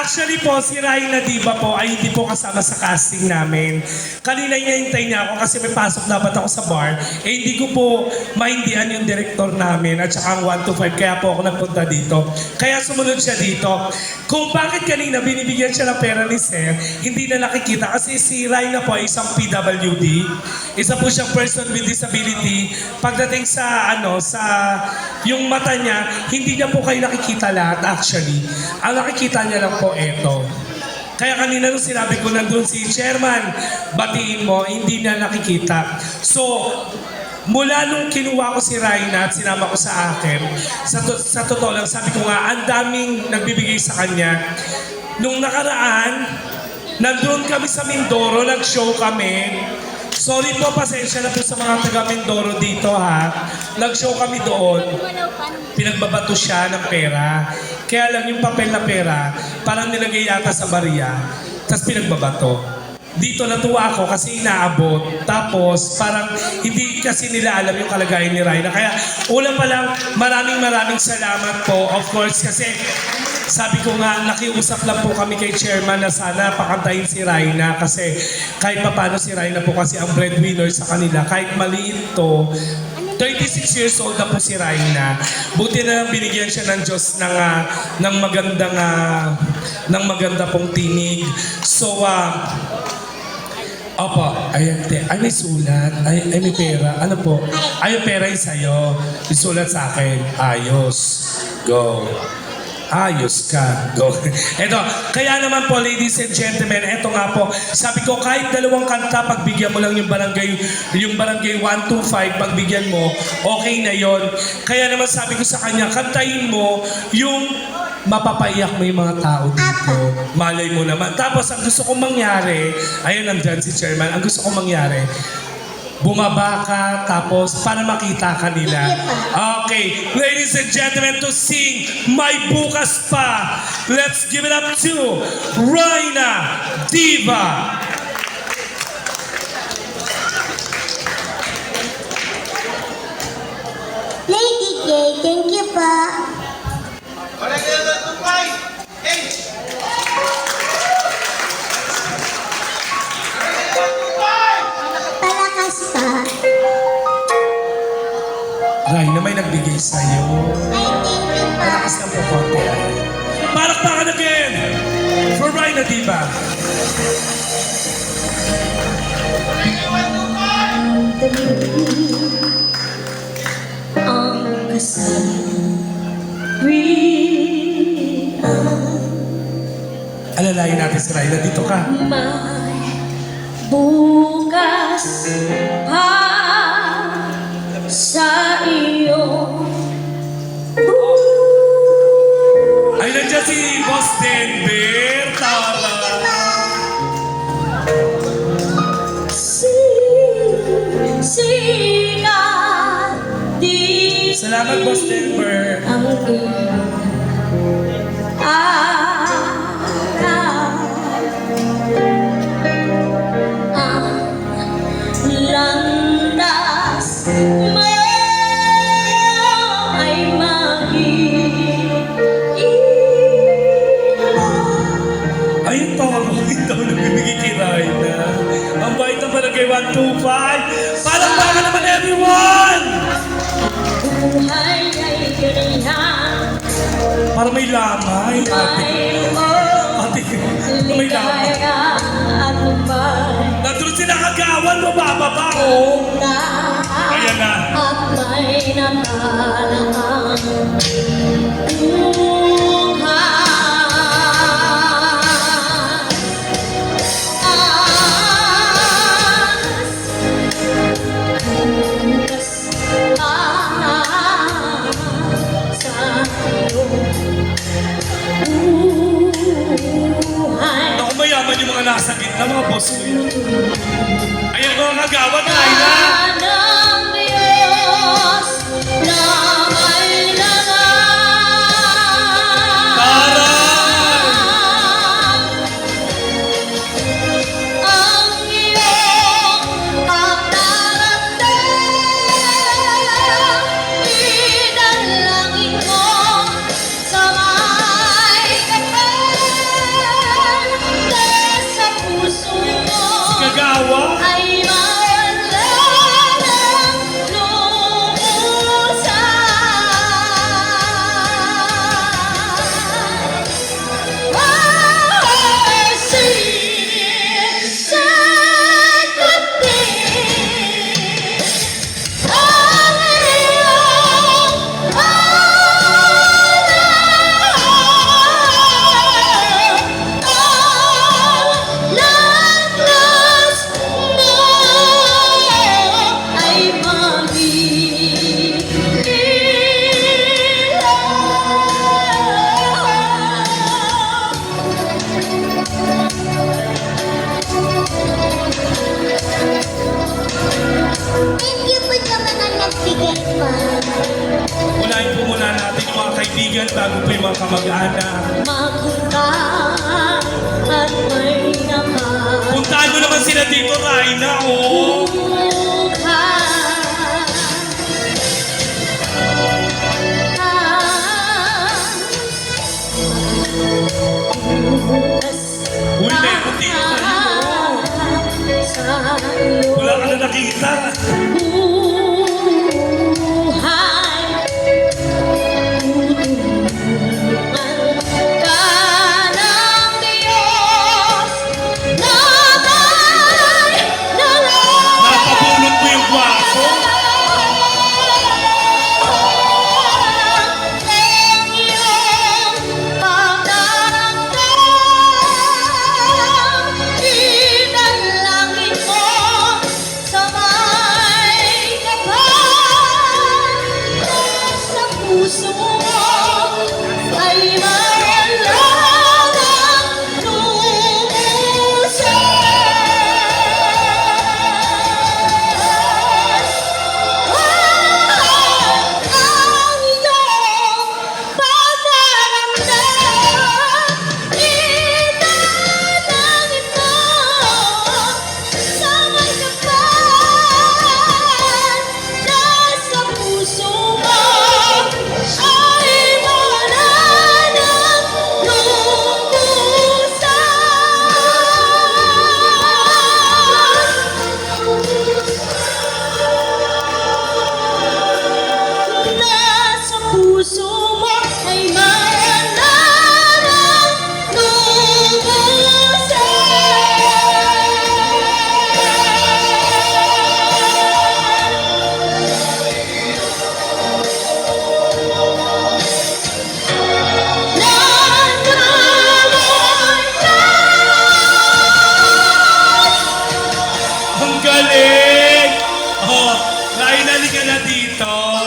Actually po, si Raina Diva po ay hindi po kasama sa casting namin. Kanina hinihintay niya ako kasi may pasok dapat ako sa bar. Eh hindi ko po maindihan yung director namin at saka ang 1 to 5 kaya po ako nagpunta dito. Kaya sumunod siya dito. Kung bakit kanina binibigyan siya ng pera ni Sir, hindi na nakikita kasi si Raina po ay isang PWD. Isa po siyang person with disability. Pagdating sa yung mata niya, hindi niya po kayo nakikita lahat actually. Ang nakikita niya lang po eto. Kaya kanina nung sinabi ko nandun si Chairman, batiin mo, hindi na nakikita. So, mula nung kinuha ko si Raina at sinama ko sa akin, sa totoo lang, sabi ko nga, ang daming nagbibigay sa kanya. Nung nakaraan, nandun kami sa Mindoro, nag-show kami. Sorry po, pasensya na po sa mga taga Mindoro dito ha. Nag-show kami doon. Pinagbabato siya ng pera. Kaya lang yung papel na pera, parang nilagay yata sa bariya. Tapos pinagbabato. Dito natuwa ako kasi inaabot. Tapos parang hindi kasi nila alam yung kalagayan ni Raina. Kaya una pa lang, maraming salamat po. Of course kasi sabi ko nga, nakiusap lang po kami kay Chairman na sana pakantayin si Raina kasi kahit papano si Raina po kasi ang breadwinner sa kanila. Kahit maliit to, 36 years old na po si Raina. Buti na lang binigyan siya ng Diyos ng maganda pong tinig. So, opo, ayan, ay may sulat, ay may pera. Ano po? Ay, yung pera yung sa'yo. Isulat sa akin. Ayos. Go. Ayos ka. Go. Eto, kaya naman po, ladies and gentlemen, eto nga po, sabi ko, kahit dalawang kanta, pagbigyan mo lang yung barangay 125, pagbigyan mo, okay na yon. Kaya naman sabi ko sa kanya, kantahin mo yung mapapaiyak mo yung mga tao dito. Malay mo naman. Tapos, ang gusto kong mangyari, ayun nandyan si Chairman, ang gusto kong mangyari, bumaba ka, tapos para makita ka nila. Okay, ladies and gentlemen, to sing May Bukas Pa, let's give it up to Raina Diva. Lady J, thank you po. Palakas pa. Raina, may nagbigay sa'yo. Ay, thank you po. Malakas lang po konti. Palakpakan again for Raina Diva. Ang Alalayan natin si Raina. Dito ka. may bukas pa sa iyo. Ay, nandiyan si Boss Denver. Tara. Sikat di Salamat, Boss Denver. ang iyong araw. Ang landas mo ay mag-iilang. Ay, ito. Ito ang nagbibigay kay Raina. Ang bait ng barangay 125. Palakpakan naman, everyone! Buhay ay ganyan. Para may lamay. Ate, may lamay. Ligaya at umay Nandun sila kagawan, mabababa, oh. Ayan na. at may natalaan Ako mayaman yung mga nasa gitna, mga boss ko yun. Ayan mga kagawan, Raina. ng Diyos na may laman. Taray! Ang iyong pagdaranda, idalangin mo sa may kapal. maghintay at may nakatulong Puntahan mo naman sila dito, Raina, oh. Uy, meron dito tayo. Wala ka na nakita. Napabulot mo yung gwapo. Puso mo ay mayalangang lumusan. Ang iyong pagdaramdam, itanangin mo sa may kapal. Nasa puso mo ay wala nang lumusan. Nasa puso mo ay wala nang Ang galing! Oh, Raina, halika na dito.